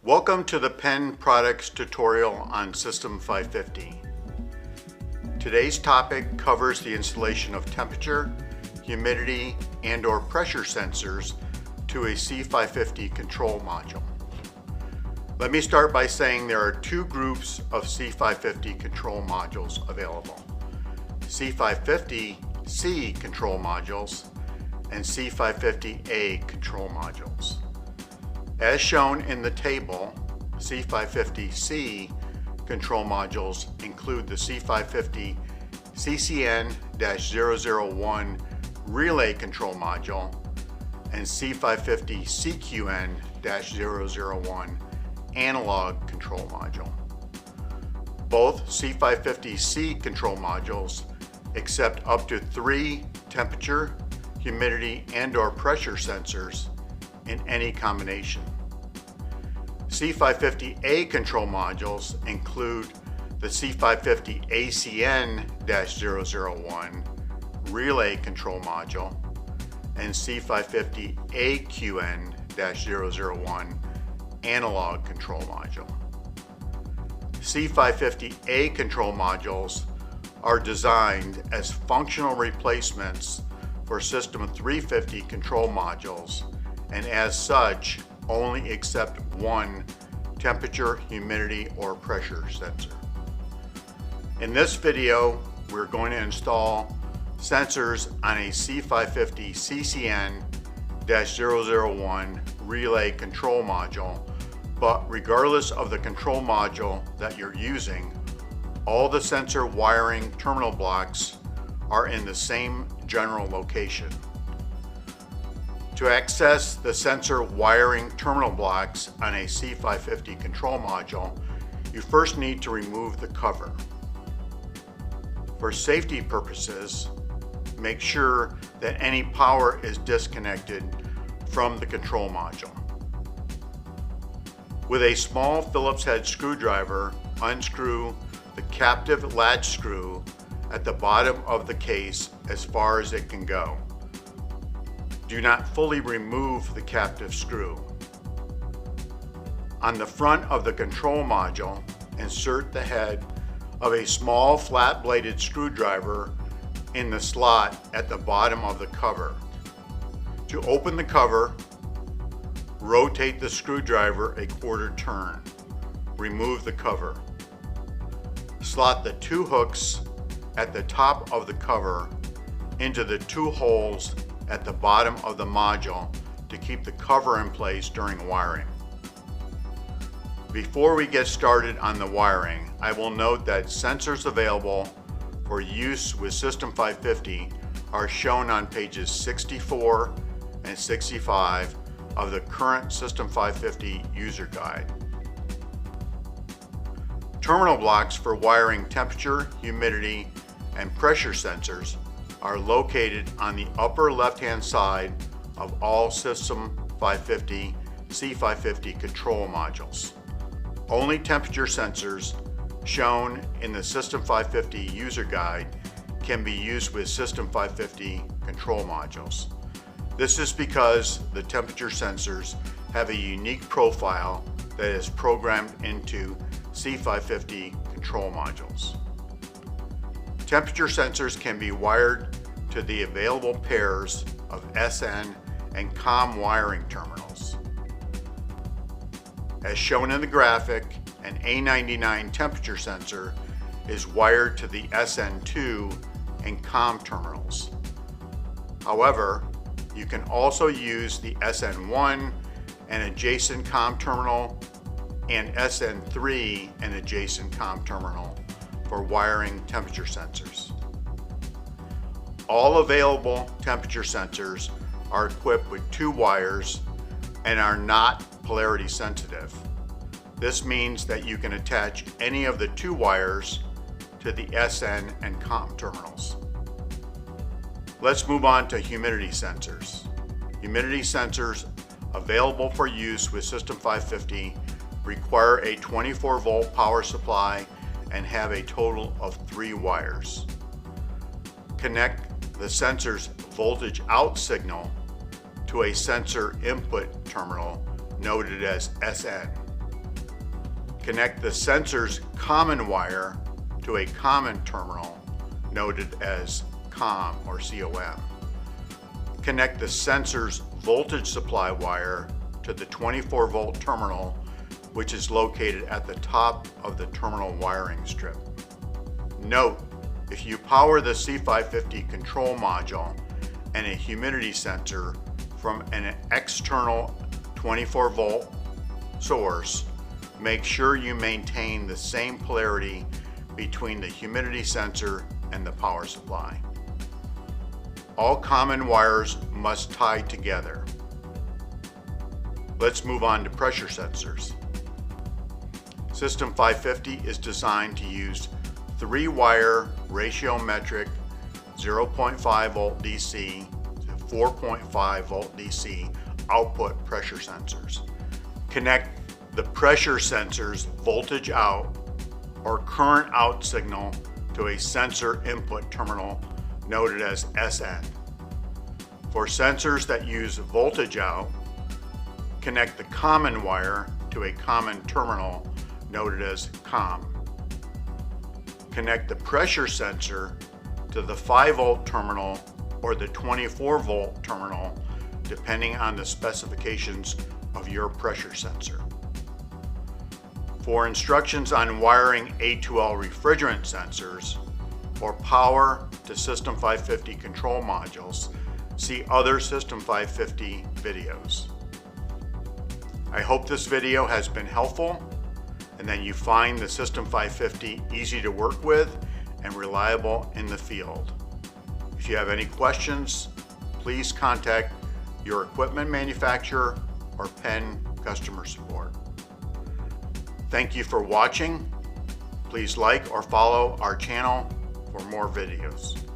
Welcome to the PENN products tutorial on System 550. Today's topic covers the installation of temperature, humidity, and/or pressure sensors to a C550 control module. Let me start by saying there are two groups of C550 control modules available: C550C control modules and C550A control modules. As shown in the table, C550C control modules include the C550 CCN-001 relay control module and C550 CQN-001 analog control module. Both C550C control modules accept up to 3 temperature, humidity, and/or pressure sensors in any combination. C550A control modules include the C550 ACN-001 relay control module and C550 AQN-001 analog control module. C550A control modules are designed as functional replacements for System 350 control modules, and as such only accept one temperature, humidity, or pressure sensor. In this video, we're going to install sensors on a C550 CCN-001 relay control module, but regardless of the control module that you're using, all the sensor wiring terminal blocks are in the same general location. To access the sensor wiring terminal blocks on a C550 control module, you first need to remove the cover. For safety purposes, make sure that any power is disconnected from the control module. With a small Phillips head screwdriver, unscrew the captive latch screw at the bottom of the case as far as it can go. Do not fully remove the captive screw. On the front of the control module, insert the head of a small flat-bladed screwdriver in the slot at the bottom of the cover. To open the cover, rotate the screwdriver a quarter turn. Remove the cover. Slot the 2 hooks at the top of the cover into the 2 holes at the bottom of the module to keep the cover in place during wiring. Before we get started on the wiring, I will note that sensors available for use with System 550 are shown on pages 64 and 65 of the current System 550 user guide. Terminal blocks for wiring temperature, humidity, and pressure sensors are located on the upper left-hand side of all System 550 C550 control modules. Only temperature sensors shown in the System 550 user guide can be used with System 550 control modules. This is because the temperature sensors have a unique profile that is programmed into C550 control modules. Temperature sensors can be wired to the available pairs of SN and COM wiring terminals. As shown in the graphic, an A99 temperature sensor is wired to the SN2 and COM terminals. However, you can also use the SN1 and adjacent COM terminal and SN3 and adjacent COM terminal for wiring temperature sensors. All available temperature sensors are equipped with 2 wires and are not polarity sensitive. This means that you can attach any of the 2 wires to the SN and COM terminals. Let's move on to humidity sensors. Humidity sensors available for use with System 550 require a 24-volt power supply and have a total of 3 wires. Connect the sensor's voltage out signal to a sensor input terminal noted as SN. Connect the sensor's common wire to a common terminal noted as COM or COM. Connect the sensor's voltage supply wire to the 24-volt terminal, which is located at the top of the terminal wiring strip. Note, if you power the C550 control module and a humidity sensor from an external 24-volt source, make sure you maintain the same polarity between the humidity sensor and the power supply. All common wires must tie together. Let's move on to pressure sensors. System 550 is designed to use 3-wire ratiometric 0.5 volt DC to 4.5 volt DC output pressure sensors. Connect the pressure sensor's voltage out or current out signal to a sensor input terminal noted as SN. For sensors that use voltage out, connect the common wire to a common terminal noted as COM. Connect the pressure sensor to the 5-volt terminal or the 24-volt terminal, depending on the specifications of your pressure sensor. For instructions on wiring A2L refrigerant sensors or power to System 550 control modules, see other System 550 videos. I hope this video has been helpful and that you find the System 550 easy to work with and reliable in the field. If you have any questions, please contact your equipment manufacturer or PENN customer support. Thank you for watching. Please like or follow our channel for more videos.